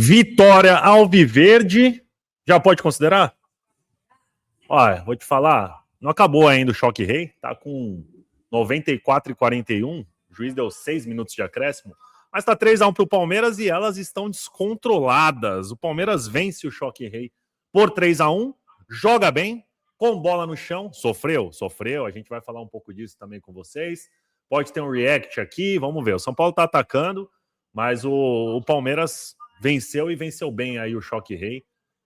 Vitória Alviverde. Já pode considerar? Olha, vou te falar, não acabou ainda o Choque Rei, tá com 94-41, o juiz deu 6 minutos de acréscimo, mas tá 3-1 pro Palmeiras e elas estão descontroladas. O Palmeiras vence o Choque Rei por 3-1, joga bem, com bola no chão, sofreu, a gente vai falar um pouco disso também com vocês. Pode ter um react aqui, vamos ver. O São Paulo tá atacando, mas o Palmeiras venceu e venceu bem aí o Choque Rei,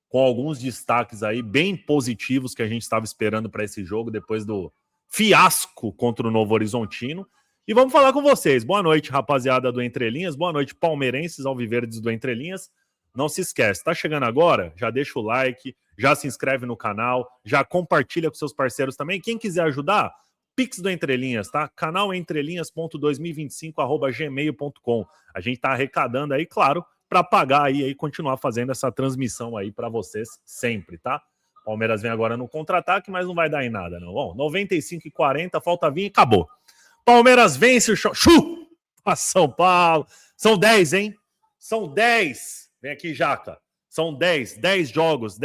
com alguns destaques aí bem positivos que a gente estava esperando para esse jogo, depois do fiasco contra o Novo Horizontino. E vamos falar com vocês. Boa noite, rapaziada do Entre Linhas. Boa noite, palmeirenses, alviverdes do Entre Linhas. Não se esquece, tá chegando agora? Já deixa o like, já se inscreve no canal, já compartilha com seus parceiros também. Quem quiser ajudar, Pix do Entre Linhas, tá? Canal entrelinhas.2025@gmail.com. A gente tá arrecadando aí, claro, para pagar aí e continuar fazendo essa transmissão aí para vocês sempre, tá? Palmeiras vem agora no contra-ataque, mas não vai dar em nada, não. Bom, 95-40, falta vir e acabou. Palmeiras vence o Chu! A São Paulo. São 10, hein? São 10. Vem aqui, Jaca. São 10 jogos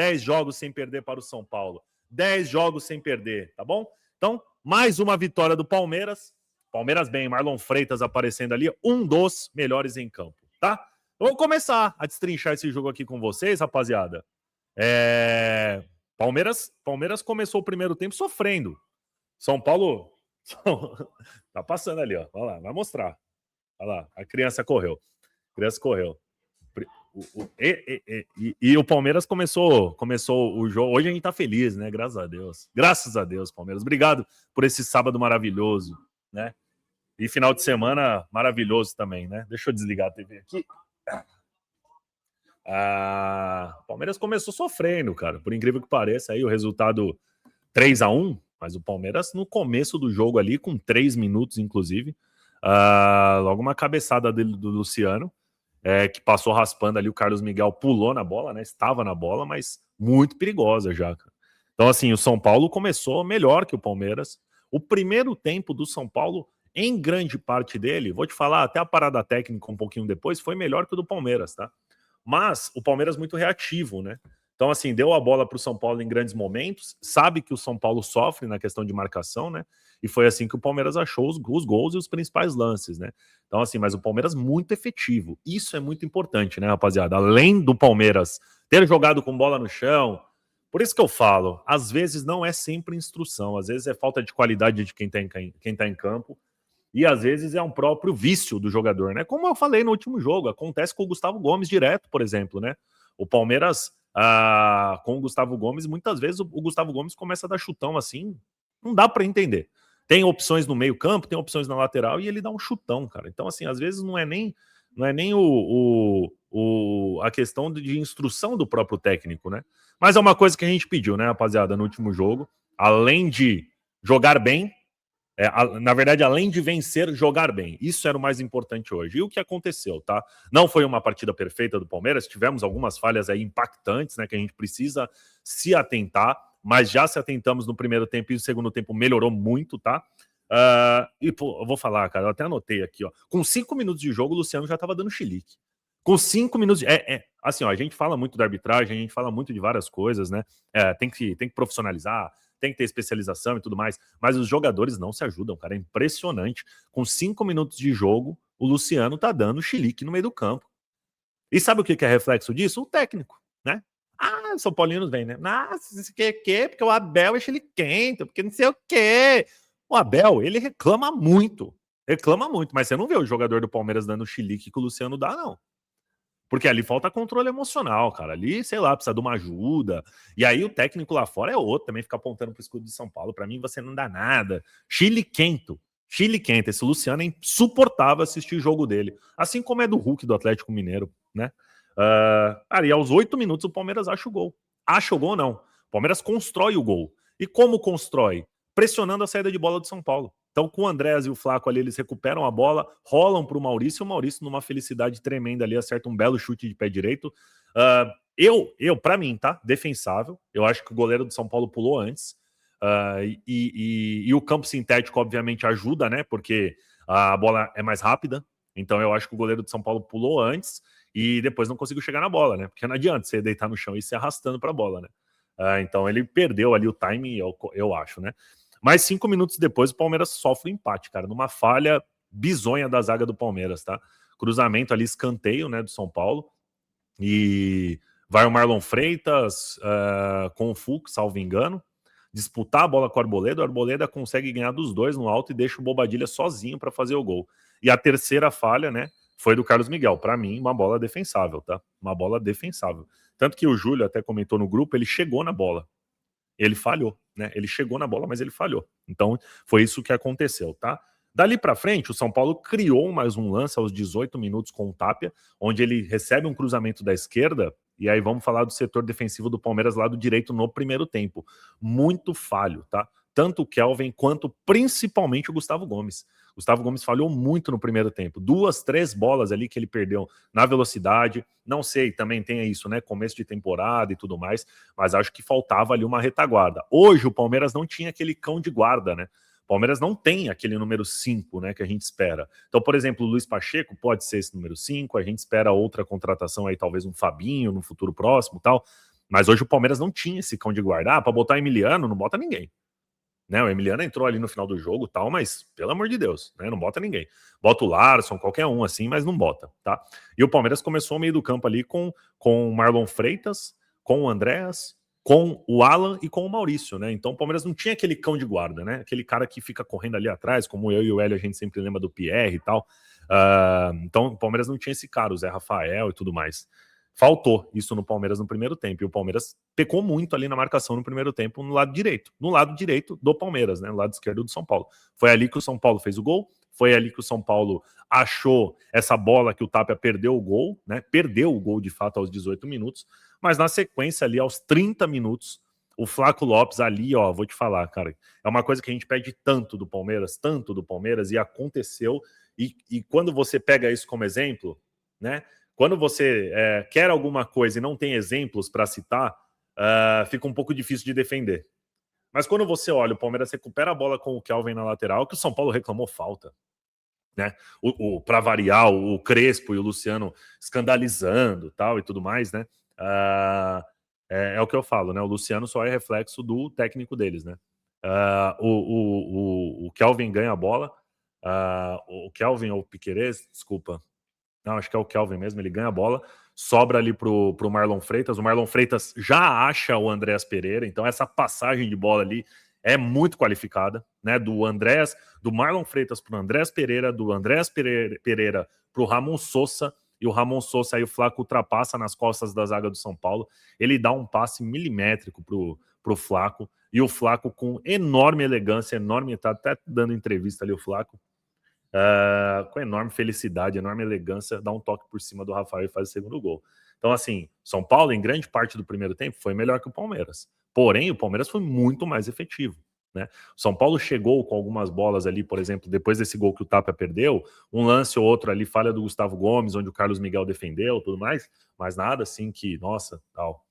sem perder para o São Paulo. 10 jogos sem perder, tá bom? Então, mais uma vitória do Palmeiras. Palmeiras bem, Marlon Freitas aparecendo ali, um dos melhores em campo, tá? Vamos começar a destrinchar esse jogo aqui com vocês, rapaziada. Palmeiras começou o primeiro tempo sofrendo. São Paulo tá passando ali, ó. Olha lá, vai mostrar. Olha lá, a criança correu. E o Palmeiras começou o jogo. Hoje a gente tá feliz, né? Graças a Deus, Palmeiras. Obrigado por esse sábado maravilhoso, né? E final de semana maravilhoso também, né? Deixa eu desligar a TV aqui. O Palmeiras começou sofrendo, cara. Por incrível que pareça, aí o resultado 3-1, mas o Palmeiras no começo do jogo ali, com 3 minutos, inclusive, logo uma cabeçada do Luciano, que passou raspando ali, o Carlos Miguel pulou na bola, né? Estava na bola, mas muito perigosa já, cara. Então, assim, o São Paulo começou melhor que o Palmeiras. O primeiro tempo do São Paulo, em grande parte dele, vou te falar, até a parada técnica um pouquinho depois, foi melhor que o do Palmeiras, tá? Mas o Palmeiras muito reativo, né? Então, assim, deu a bola para o São Paulo em grandes momentos, sabe que o São Paulo sofre na questão de marcação, né? E foi assim que o Palmeiras achou os gols e os principais lances, né? Então, assim, mas o Palmeiras muito efetivo. Isso é muito importante, né, rapaziada? Além do Palmeiras ter jogado com bola no chão, por isso que eu falo, às vezes não é sempre instrução, às vezes é falta de qualidade de quem tá em campo, e às vezes é um próprio vício do jogador, né? Como eu falei no último jogo, acontece com o Gustavo Gomes direto, por exemplo, né? O Palmeiras, com o Gustavo Gomes, muitas vezes o Gustavo Gomes começa a dar chutão assim, não dá para entender. Tem opções no meio campo, tem opções na lateral e ele dá um chutão, cara. Então, assim, às vezes não é nem a questão de instrução do próprio técnico, né? Mas é uma coisa que a gente pediu, né, rapaziada, no último jogo. Além de jogar bem, na verdade, além de vencer, jogar bem. Isso era o mais importante hoje. E o que aconteceu, tá? Não foi uma partida perfeita do Palmeiras, tivemos algumas falhas aí impactantes, né, que a gente precisa se atentar, mas já se atentamos no primeiro tempo e o segundo tempo melhorou muito, tá? E, pô, eu vou falar, cara, eu até anotei aqui, ó. Com 5 minutos de jogo, o Luciano já tava dando chilique. Com 5 minutos de... assim, ó, a gente fala muito da arbitragem, a gente fala muito de várias coisas, né? Tem que profissionalizar, tem que ter especialização e tudo mais, mas os jogadores não se ajudam, cara, é impressionante. Com 5 minutos de jogo, o Luciano tá dando chilique no meio do campo. E sabe o que é reflexo disso? O técnico, né? O São Paulinos vem, né? Nossa, porque o Abel é chiliquento, porque não sei o quê. O Abel, ele reclama muito, mas você não vê o jogador do Palmeiras dando chilique que o Luciano dá, não. Porque ali falta controle emocional, cara. Ali, sei lá, precisa de uma ajuda. E aí o técnico lá fora é outro, também fica apontando pro escudo de São Paulo. Pra mim, você não dá nada. Chiliquento. Esse Luciano é insuportável assistir o jogo dele. Assim como é do Hulk do Atlético Mineiro, né? Cara, e aos 8 minutos o Palmeiras acha o gol. Acha o gol, não. O Palmeiras constrói o gol. E como constrói? Pressionando a saída de bola do São Paulo. Então, com o Andrés e o Flaco ali, eles recuperam a bola, rolam para o Maurício, e o Maurício, numa felicidade tremenda ali, acerta um belo chute de pé direito. Para mim, tá? Defensável. Eu acho que o goleiro do São Paulo pulou antes. E o campo sintético, obviamente, ajuda, né? Porque a bola é mais rápida. Então, eu acho que o goleiro do São Paulo pulou antes. e depois não conseguiu chegar na bola, né? Porque não adianta você deitar no chão e ir se arrastando para a bola, né? Então ele perdeu ali o timing, eu acho, né? Mas 5 minutos depois o Palmeiras sofre um empate, cara, numa falha bizonha da zaga do Palmeiras, tá? Cruzamento ali, escanteio, né, do São Paulo, e vai o Marlon Freitas com o Fux, salvo engano, disputar a bola com o Arboleda consegue ganhar dos dois no alto e deixa o Bobadilha sozinho para fazer o gol. E a terceira falha, né, foi do Carlos Miguel. Para mim, uma bola defensável, tá? Uma bola defensável. Tanto que o Júlio até comentou no grupo, ele chegou na bola. Ele falhou, né? Ele chegou na bola, mas ele falhou. Então, foi isso que aconteceu, tá? Dali para frente, o São Paulo criou mais um lance aos 18 minutos com o Tapia, onde ele recebe um cruzamento da esquerda, e aí vamos falar do setor defensivo do Palmeiras lado direito no primeiro tempo. Muito falho, tá? Tanto o Kelvin quanto principalmente o Gustavo Gomes. Gustavo Gomes falhou muito no primeiro tempo. 2, 3 bolas ali que ele perdeu na velocidade. Não sei, também tem isso, né? Começo de temporada e tudo mais, mas acho que faltava ali uma retaguarda. Hoje o Palmeiras não tinha aquele cão de guarda, né? O Palmeiras não tem aquele número 5, né, que a gente espera. Então, por exemplo, o Luiz Pacheco pode ser esse número 5, a gente espera outra contratação aí, talvez um Fabinho no futuro próximo e tal, mas hoje o Palmeiras não tinha esse cão de guarda. Para botar Emiliano, não bota ninguém. Né, o Emiliano entrou ali no final do jogo e tal, mas pelo amor de Deus, né, não bota ninguém. Bota o Larson, qualquer um assim, mas não bota, tá? E o Palmeiras começou o meio do campo ali com o Marlon Freitas, com o Andréas, com o Alan e com o Maurício, né? Então o Palmeiras não tinha aquele cão de guarda, né? Aquele cara que fica correndo ali atrás, como eu e o Hélio, a gente sempre lembra do Pierre e tal. Então o Palmeiras não tinha esse cara, o Zé Rafael e tudo mais. Faltou isso no Palmeiras no primeiro tempo. E o Palmeiras pecou muito ali na marcação no primeiro tempo no lado direito. No lado direito do Palmeiras, né? No lado esquerdo do São Paulo. Foi ali que o São Paulo fez o gol. Foi ali que o São Paulo achou essa bola que o Tapia perdeu o gol, né? Perdeu o gol de fato aos 18 minutos. Mas na sequência ali, aos 30 minutos, o Flaco Lopes ali, ó, vou te falar, cara, é uma coisa que a gente pede tanto do Palmeiras, e aconteceu. E quando você pega isso como exemplo, né? Quando você quer alguma coisa e não tem exemplos para citar, fica um pouco difícil de defender. Mas quando você olha, o Palmeiras recupera a bola com o Kelvin na lateral, que o São Paulo reclamou falta. Né? Para variar, o Crespo e o Luciano escandalizando tal e tudo mais, né? É o que eu falo, né? O Luciano só é reflexo do técnico deles, né? O Kelvin ganha a bola, o Kelvin ou o Piquerez, desculpa. Não, acho que é o Kelvin mesmo, ele ganha a bola, sobra ali pro Marlon Freitas, o Marlon Freitas já acha o Andréas Pereira, então essa passagem de bola ali é muito qualificada, né, do Marlon Freitas pro Andréas Pereira, do Andréas Pereira pro Ramon Sosa, e o Ramon Sosa aí o Flaco ultrapassa nas costas da zaga do São Paulo, ele dá um passe milimétrico pro Flaco, e o Flaco com enorme elegância, tá até dando entrevista ali o Flaco, com enorme felicidade, enorme elegância, dá um toque por cima do Rafael e faz o segundo gol. Então, assim, São Paulo, em grande parte do primeiro tempo, foi melhor que o Palmeiras. Porém, o Palmeiras foi muito mais efetivo. Né? O São Paulo chegou com algumas bolas ali, por exemplo, depois desse gol que o Tapia perdeu, um lance ou outro ali, falha do Gustavo Gomes, onde o Carlos Miguel defendeu, tudo mais, mas nada assim que, nossa, tal.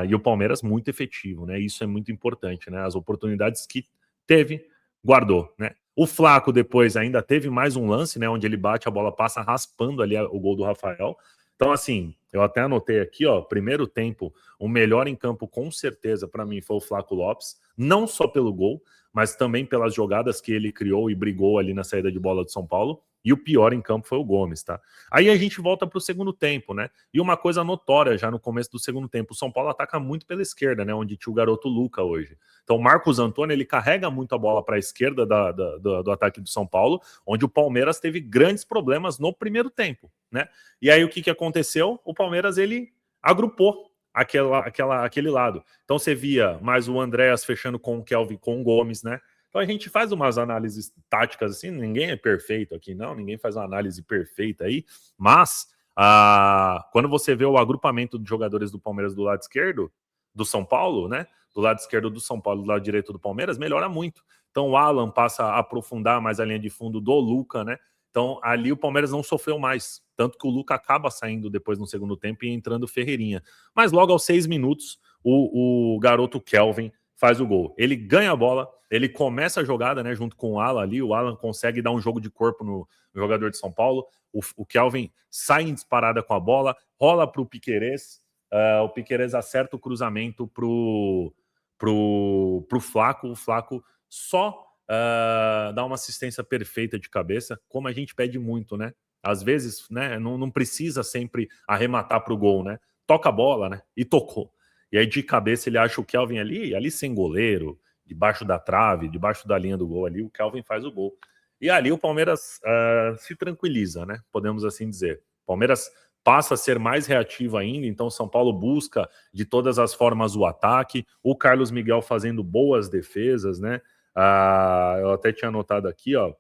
E o Palmeiras muito efetivo, né? Isso é muito importante, né? As oportunidades que teve, guardou, né? O Flaco depois ainda teve mais um lance, né? Onde ele bate, a bola passa raspando ali o gol do Rafael. Então, assim, eu até anotei aqui, ó, primeiro tempo, o melhor em campo, com certeza, para mim, foi o Flaco Lopes, não só pelo gol, mas também pelas jogadas que ele criou e brigou ali na saída de bola do São Paulo. E o pior em campo foi o Gomes, tá? Aí a gente volta para o segundo tempo, né? E uma coisa notória já no começo do segundo tempo, o São Paulo ataca muito pela esquerda, né? Onde tinha o garoto Luca hoje. Então o Marcos Antônio, ele carrega muito a bola para a esquerda do ataque do São Paulo, onde o Palmeiras teve grandes problemas no primeiro tempo, né? E aí o que aconteceu? O Palmeiras, ele agrupou aquele lado. Então você via mais o Andréas fechando com o Kelvin, com o Gomes, né? Então a gente faz umas análises táticas assim, ninguém é perfeito aqui não, ninguém faz uma análise perfeita aí, mas quando você vê o agrupamento de jogadores do Palmeiras do lado esquerdo, do São Paulo, né? Do lado esquerdo do São Paulo, do lado direito do Palmeiras, melhora muito. Então o Alan passa a aprofundar mais a linha de fundo do Luca, né? Então ali o Palmeiras não sofreu mais, tanto que o Luca acaba saindo depois no segundo tempo e entrando o Ferreirinha. Mas logo aos 6 minutos, o garoto Kelvin faz o gol. Ele ganha a bola, ele começa a jogada, né, junto com o Alan ali, o Alan consegue dar um jogo de corpo no jogador de São Paulo, o Kelvin sai em disparada com a bola, rola para o Piquerez, o Piquerez acerta o cruzamento pro Flaco, o Flaco só dá uma assistência perfeita de cabeça, como a gente pede muito, né? Às vezes, né, não precisa sempre arrematar para o gol, né? Toca a bola, né? E tocou. E aí de cabeça ele acha o Kelvin ali sem goleiro, debaixo da trave, debaixo da linha do gol ali, o Kelvin faz o gol. E ali o Palmeiras se tranquiliza, né? Podemos assim dizer. O Palmeiras passa a ser mais reativo ainda, então São Paulo busca de todas as formas o ataque, o Carlos Miguel fazendo boas defesas, né? Eu até tinha anotado aqui, ó,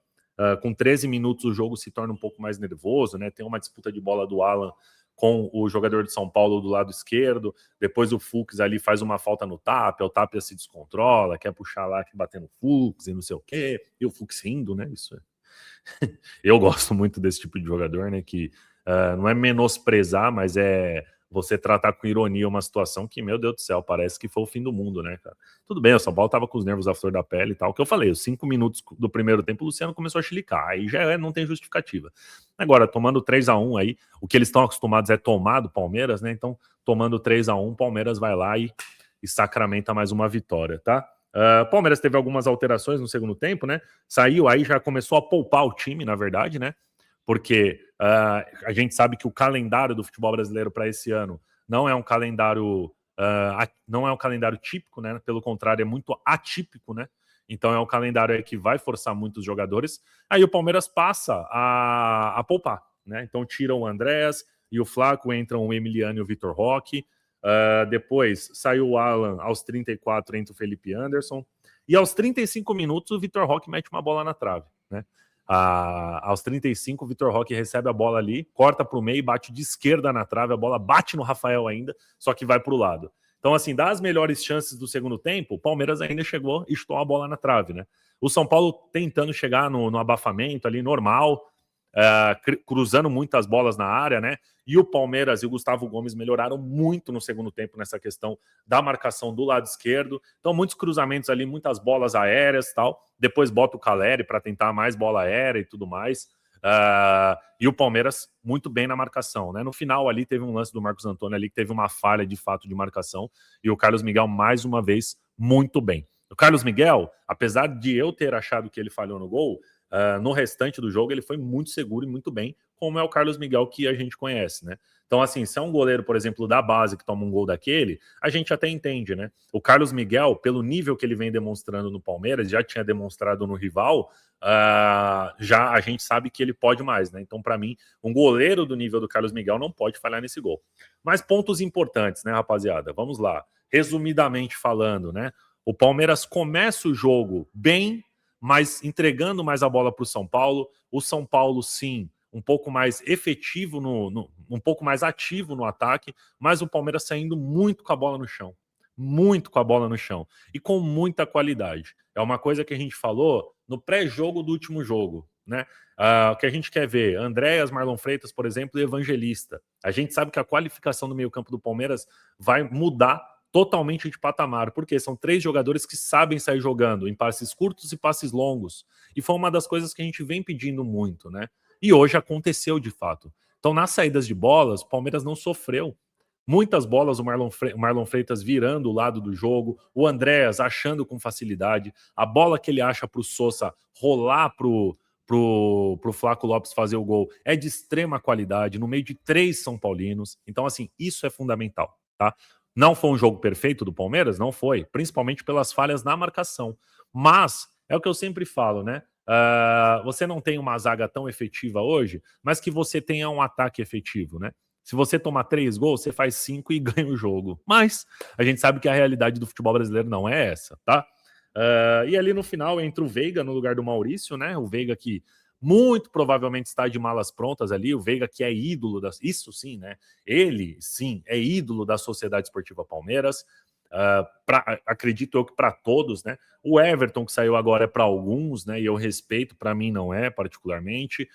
com 13 minutos o jogo se torna um pouco mais nervoso, né? Tem uma disputa de bola do Alan com o jogador de São Paulo do lado esquerdo, depois o Fux ali faz uma falta no Tapia, o Tapia se descontrola, quer puxar lá, quer bater no Fux e não sei o quê, e o Fux rindo, né? Isso eu gosto muito desse tipo de jogador, né? Que não é menosprezar, mas é você tratar com ironia uma situação que, meu Deus do céu, parece que foi o fim do mundo, né, cara? Tudo bem, o São Paulo tava com os nervos à flor da pele e tal, o que eu falei, os 5 minutos do primeiro tempo o Luciano começou a chilicar, aí já não tem justificativa. Agora, tomando 3-1 aí, o que eles estão acostumados é tomar do Palmeiras, né? Então, tomando 3-1, o Palmeiras vai lá e sacramenta mais uma vitória, tá? Palmeiras teve algumas alterações no segundo tempo, né? Saiu aí, já começou a poupar o time, na verdade, né? Porque a gente sabe que o calendário do futebol brasileiro para esse ano não é um calendário típico, né? Pelo contrário, é muito atípico, né? Então é um calendário aí que vai forçar muitos jogadores. Aí o Palmeiras passa a poupar, né? Então tiram o Andréas e o Flaco, entram o Emiliano e o Vitor Roque. Depois saiu o Alan aos 34, entra o Felipe Anderson. E aos 35 minutos o Vitor Roque mete uma bola na trave, né? Aos 35, o Vitor Roque recebe a bola ali, corta para o meio, bate de esquerda na trave, a bola bate no Rafael ainda, só que vai para o lado. Então, assim, das melhores chances do segundo tempo, o Palmeiras ainda chegou e chutou a bola na trave, né? O São Paulo tentando chegar no abafamento ali, normal, cruzando muitas bolas na área, né? E o Palmeiras e o Gustavo Gomes melhoraram muito no segundo tempo nessa questão da marcação do lado esquerdo. Então, muitos cruzamentos ali, muitas bolas aéreas e tal. Depois bota o Caleri para tentar mais bola aérea e tudo mais. E o Palmeiras muito bem na marcação, né? No final ali teve um lance do Marcos Antônio ali que teve uma falha de fato de marcação e o Carlos Miguel mais uma vez muito bem. O Carlos Miguel, apesar de eu ter achado que ele falhou no gol, no restante do jogo ele foi muito seguro e muito bem, como é o Carlos Miguel que a gente conhece, né? Então, assim, se é um goleiro, por exemplo, da base que toma um gol daquele, a gente até entende, né? O Carlos Miguel, pelo nível que ele vem demonstrando no Palmeiras, já tinha demonstrado no rival, já a gente sabe que ele pode mais, né? Então, para mim, um goleiro do nível do Carlos Miguel não pode falhar nesse gol. Mas pontos importantes, né, rapaziada? Vamos lá. Resumidamente falando, né? O Palmeiras começa o jogo bem, mas entregando mais a bola para o São Paulo. O São Paulo, sim, um pouco mais efetivo, um pouco mais ativo no ataque, mas o Palmeiras saindo muito com a bola no chão. Muito com a bola no chão. E com muita qualidade. É uma coisa que a gente falou no pré-jogo do último jogo, né? O que a gente quer ver, Andréas, Marlon Freitas, por exemplo, e Evangelista. A gente sabe que a qualificação do meio-campo do Palmeiras vai mudar totalmente de patamar, porque são 3 jogadores que sabem sair jogando em passes curtos e passes longos. E foi uma das coisas que a gente vem pedindo muito, né? E hoje aconteceu de fato. Então, nas saídas de bolas, o Palmeiras não sofreu. Muitas bolas, o Marlon Freitas virando o lado do jogo, o Andréas achando com facilidade, a bola que ele acha para o Sousa rolar pro Flaco Lopes fazer o gol é de extrema qualidade, no meio de 3 São Paulinos. Então, assim, isso é fundamental, tá? Não foi um jogo perfeito do Palmeiras? Não foi, principalmente pelas falhas na marcação. Mas, é o que eu sempre falo, né? Você não tem uma zaga tão efetiva hoje, mas que você tenha um ataque efetivo, né? Se você tomar 3 gols, você faz 5 e ganha o jogo. Mas a gente sabe que a realidade do futebol brasileiro não é essa, tá? E ali no final entra o Veiga no lugar do Maurício, né? O Veiga que muito provavelmente está de malas prontas ali, o Veiga que é ídolo isso sim, né? Ele sim é ídolo da Sociedade Esportiva Palmeiras. Acredito eu que para todos, né? O Everton que saiu agora é para alguns, né? E eu respeito, para mim não é particularmente.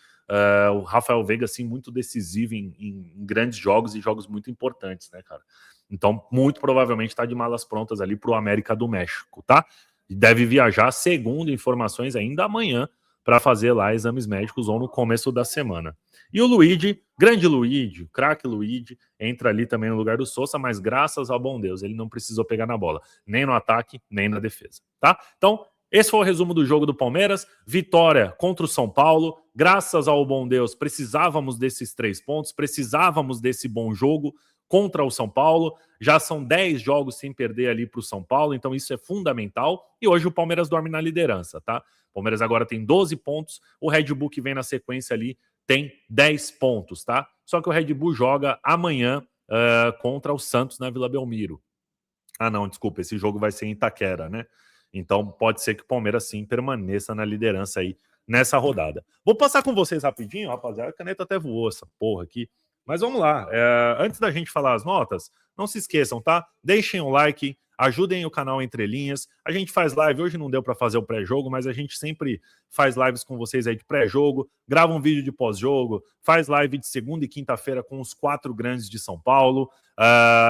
O Rafael Veiga, assim, muito decisivo em grandes jogos e jogos muito importantes, né, cara? Então, muito provavelmente está de malas prontas ali para o América do México, tá? E deve viajar, segundo informações, ainda amanhã para fazer lá exames médicos ou no começo da semana. E o Luigi, grande Luigi, craque Luigi, entra ali também no lugar do Sousa, mas graças ao bom Deus, ele não precisou pegar na bola, nem no ataque, nem na defesa, tá? Então, esse foi o resumo do jogo do Palmeiras. Vitória contra o São Paulo. Graças ao bom Deus, precisávamos desses 3 pontos, precisávamos desse bom jogo contra o São Paulo. Já são 10 jogos sem perder ali para o São Paulo, então isso é fundamental. E hoje o Palmeiras dorme na liderança, tá? O Palmeiras agora tem 12 pontos, o Red Bull que vem na sequência ali tem 10 pontos, tá? Só que o Red Bull joga amanhã contra o Santos na Vila Belmiro. Ah, não, desculpa, esse jogo vai ser em Itaquera, né? Então pode ser que o Palmeiras sim permaneça na liderança aí nessa rodada. Vou passar com vocês rapidinho, rapaziada. A caneta até voou essa porra aqui. Mas vamos lá. Antes da gente falar as notas, não se esqueçam, tá? Deixem o like, ajudem o canal Entre Linhas. A gente faz live, hoje não deu para fazer o pré-jogo, mas a gente sempre faz lives com vocês aí de pré-jogo, grava um vídeo de pós-jogo, faz live de segunda e quinta-feira com os 4 grandes de São Paulo.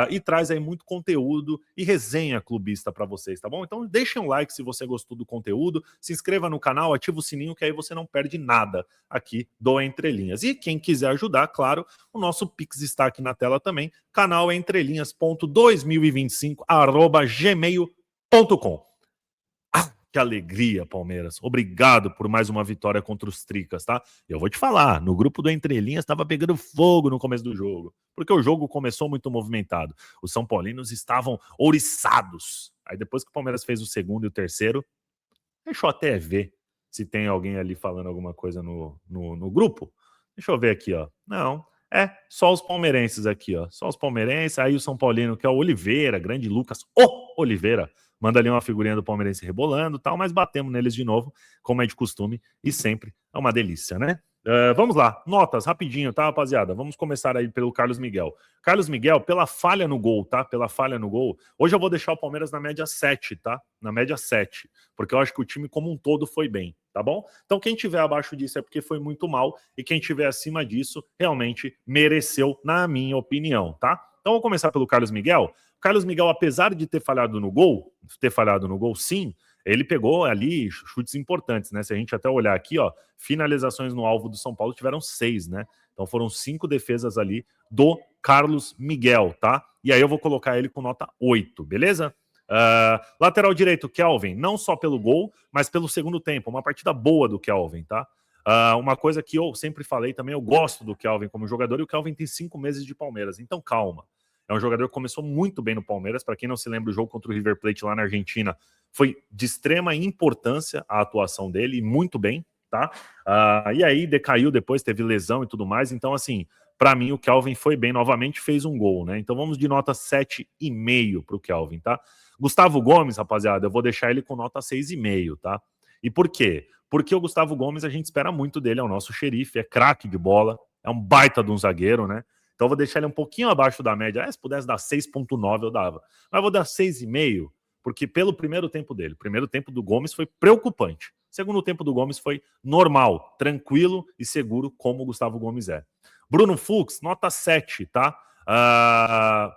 E traz aí muito conteúdo e resenha clubista para vocês, tá bom? Então deixem um like se você gostou do conteúdo, se inscreva no canal, ativa o sininho que aí você não perde nada aqui do Entre Linhas. E quem quiser ajudar, claro, o nosso Pix está aqui na tela também, canal entrelinhas.2025@gmail.com. Que alegria, Palmeiras. Obrigado por mais uma vitória contra os Tricas, tá? Eu vou te falar, no grupo do Entre Linhas estava pegando fogo no começo do jogo, porque o jogo começou muito movimentado. Os São Paulinos estavam ouriçados. Aí depois que o Palmeiras fez o segundo e o terceiro, deixa eu até ver se tem alguém ali falando alguma coisa no grupo. Deixa eu ver aqui, ó. Não, só os palmeirenses aqui, ó. Só os palmeirenses. Aí o São Paulino, que é o Oliveira, grande Lucas, Oliveira, manda ali uma figurinha do palmeirense rebolando e tal, mas batemos neles de novo, como é de costume, e sempre é uma delícia, né? Vamos lá, notas, rapidinho, tá, rapaziada? Vamos começar aí pelo Carlos Miguel. Carlos Miguel, pela falha no gol, tá? Pela falha no gol. Hoje eu vou deixar o Palmeiras na média 7, tá? Na média 7, porque eu acho que o time como um todo foi bem, tá bom? Então quem tiver abaixo disso é porque foi muito mal, e quem tiver acima disso realmente mereceu, na minha opinião, tá? Então vou começar pelo Carlos Miguel. O Carlos Miguel, apesar de ter falhado no gol, sim, ele pegou ali chutes importantes, né? Se a gente até olhar aqui, ó, finalizações no alvo do São Paulo tiveram 6, né? Então foram 5 defesas ali do Carlos Miguel, tá? E aí eu vou colocar ele com nota 8, beleza? Lateral direito, Kelvin, não só pelo gol, mas pelo segundo tempo. Uma partida boa do Kelvin, tá? Uma coisa que eu sempre falei também, eu gosto do Kelvin como jogador, e o Kelvin tem 5 meses de Palmeiras, então calma. É um jogador que começou muito bem no Palmeiras. Para quem não se lembra, o jogo contra o River Plate lá na Argentina foi de extrema importância a atuação dele, e muito bem, tá? E aí decaiu depois, teve lesão e tudo mais. Então, assim, para mim o Kelvin foi bem novamente, fez um gol, né? Então vamos de nota 7,5 pro Kelvin, tá? Gustavo Gomes, rapaziada, eu vou deixar ele com nota 6,5, tá? E por quê? Porque o Gustavo Gomes a gente espera muito dele, é o nosso xerife, é craque de bola, é um baita de um zagueiro, né? Então eu vou deixar ele um pouquinho abaixo da média. Se pudesse dar 6,9 eu dava. Mas eu vou dar 6,5, porque pelo primeiro tempo dele. O primeiro tempo do Gomes foi preocupante. O segundo tempo do Gomes foi normal, tranquilo e seguro, como o Gustavo Gomes é. Bruno Fux, nota 7, tá?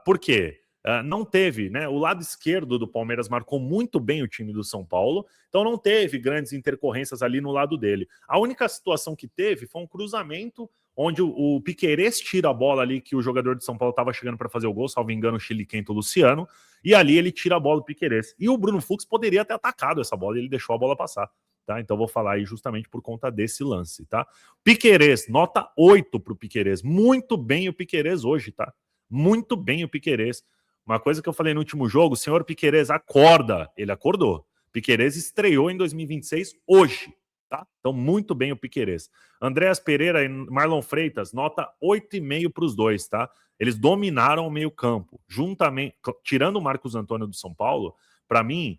Por quê? Não teve, né? O lado esquerdo do Palmeiras marcou muito bem o time do São Paulo, então não teve grandes intercorrências ali no lado dele. A única situação que teve foi um cruzamento onde o Piquerez tira a bola ali que o jogador de São Paulo estava chegando para fazer o gol, salvo engano, o chiliquento Luciano, e ali ele tira a bola do Piquerez. E o Bruno Fux poderia ter atacado essa bola e ele deixou a bola passar, tá? Então vou falar aí justamente por conta desse lance, tá? Piquerez, nota 8 pro Piquerez. Muito bem o Piquerez hoje, tá? Muito bem o Piquerez. Uma coisa que eu falei no último jogo, o senhor Piquerez acorda. Ele acordou. Piquerez estreou em 2026 hoje, tá? Então, muito bem o Piquerez. Andréas Pereira e Marlon Freitas, nota 8,5 para os dois, tá? Eles dominaram o meio-campo, juntamente, tirando o Marcos Antônio do São Paulo, para mim,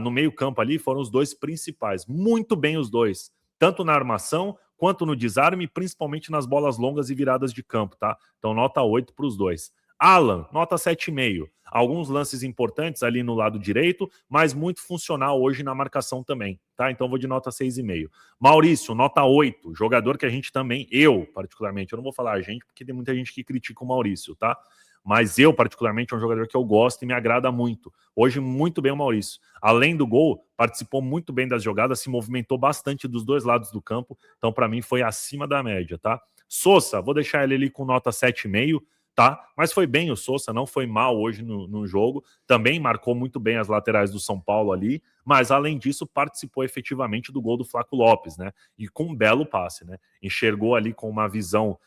no meio-campo ali foram os dois principais. Muito bem os dois, tanto na armação quanto no desarme, principalmente nas bolas longas e viradas de campo, tá? Então, nota 8 para os dois. Alan, nota 7,5. Alguns lances importantes ali no lado direito, mas muito funcional hoje na marcação também, tá? Então vou de nota 6,5. Maurício, nota 8. Jogador que a gente também, eu particularmente, eu não vou falar a gente, porque tem muita gente que critica o Maurício, tá? mas eu, particularmente, é um jogador que eu gosto e me agrada muito. Hoje, muito bem o Maurício. Além do gol, participou muito bem das jogadas, se movimentou bastante dos dois lados do campo, então, para mim, foi acima da média, tá? Sousa, vou deixar ele ali com nota 7,5, tá? Mas foi bem o Sousa, não foi mal hoje no jogo, também marcou muito bem as laterais do São Paulo ali, mas além disso participou efetivamente do gol do Flaco Lopes, né? E com um belo passe, né? Enxergou ali com uma visão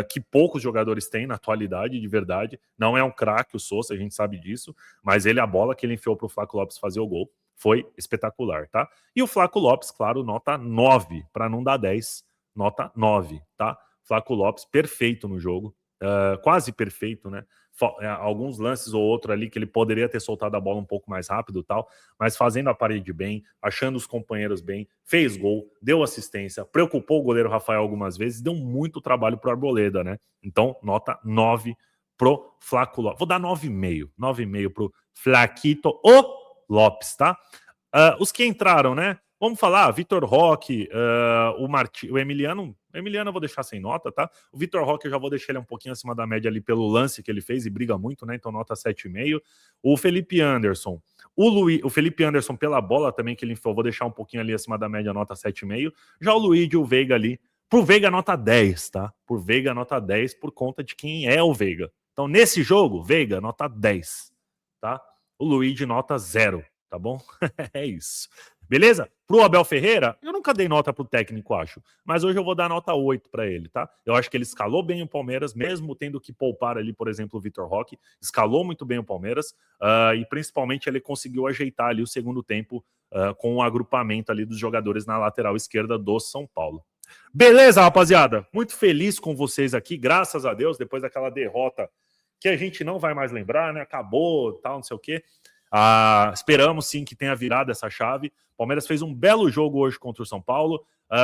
que poucos jogadores têm na atualidade, de verdade. Não é um craque o Sousa, a gente sabe disso, mas a bola que ele enfiou para o Flaco Lopes fazer o gol foi espetacular, tá? E o Flaco Lopes, claro, nota 9, para não dar 10, nota 9, tá? Flaco Lopes perfeito no jogo, quase perfeito, né? Alguns lances ou outro ali que ele poderia ter soltado a bola um pouco mais rápido e tal, mas fazendo a parede bem, achando os companheiros bem, fez gol, deu assistência, preocupou o goleiro Rafael algumas vezes, deu muito trabalho pro Arboleda, né? Então, nota 9 pro Flaco Lopes. Vou dar 9,5. 9,5 pro Flaquito Lopes, tá? Os que entraram, né? Vamos falar, Vitor Roque, o Emiliano. O Emiliano eu vou deixar sem nota, tá? O Vitor Roque eu já vou deixar ele um pouquinho acima da média ali pelo lance que ele fez e briga muito, né? Então nota 7,5. O Felipe Anderson. O Felipe Anderson pela bola também que ele enfiou, vou deixar um pouquinho ali acima da média, nota 7,5. Já o Luigi e o Veiga ali. Por Veiga, nota 10, tá? Por Veiga, nota 10 por conta de quem é o Veiga. Então nesse jogo, Veiga, nota 10, tá? O Luigi, nota 0, tá bom? É isso. Beleza? Pro Abel Ferreira, eu nunca dei nota pro técnico, acho. Mas hoje eu vou dar nota 8 para ele, tá? Eu acho que ele escalou bem o Palmeiras, mesmo tendo que poupar ali, por exemplo, o Vitor Roque. Escalou muito bem o Palmeiras. E principalmente ele conseguiu ajeitar ali o segundo tempo com o agrupamento ali dos jogadores na lateral esquerda do São Paulo. Beleza, rapaziada? Muito feliz com vocês aqui, graças a Deus, depois daquela derrota que a gente não vai mais lembrar, né? Acabou, tal, não sei o quê. Esperamos sim que tenha virado essa chave. Palmeiras fez um belo jogo hoje contra o São Paulo,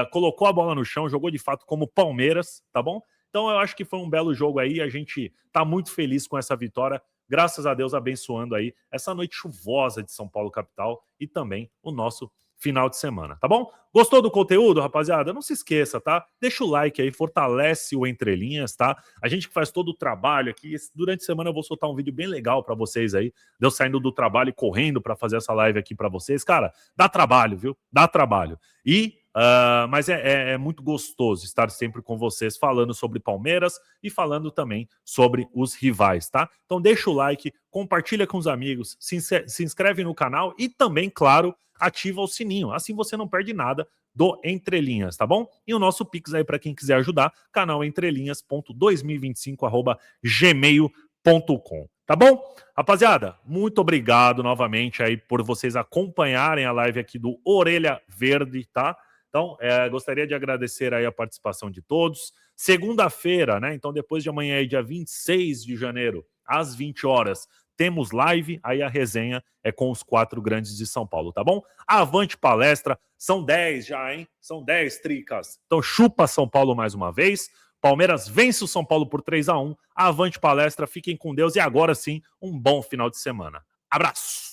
colocou a bola no chão, jogou de fato como Palmeiras, tá bom? Então eu acho que foi um belo jogo aí, a gente tá muito feliz com essa vitória, graças a Deus abençoando aí essa noite chuvosa de São Paulo capital e também o nosso final de semana, tá bom? Gostou do conteúdo, rapaziada? Não se esqueça, tá? Deixa o like aí, fortalece o Entre Linhas, tá? A gente que faz todo o trabalho aqui, durante a semana eu vou soltar um vídeo bem legal pra vocês aí, de eu saindo do trabalho e correndo pra fazer essa live aqui pra vocês. Cara, dá trabalho, viu? Dá trabalho. Mas é muito gostoso estar sempre com vocês falando sobre Palmeiras e falando também sobre os rivais, tá? Então deixa o like, compartilha com os amigos, se inscreve no canal e também, claro, ativa o sininho. Assim você não perde nada do Entre Linhas, tá bom? E o nosso Pix aí para quem quiser ajudar, canal entrelinhas.2025@gmail.com. Tá bom? Rapaziada, muito obrigado novamente aí por vocês acompanharem a live aqui do Orelha Verde, tá? Então, gostaria de agradecer aí a participação de todos. Segunda-feira, né? Então, depois de amanhã, aí, dia 26 de janeiro, às 20 horas, temos live, aí a resenha é com os 4 grandes de São Paulo, tá bom? Avante palestra, são 10 já, hein? São 10 tricas. Então, chupa São Paulo mais uma vez. Palmeiras vence o São Paulo por 3-1. Avante palestra, fiquem com Deus e agora sim, um bom final de semana. Abraço!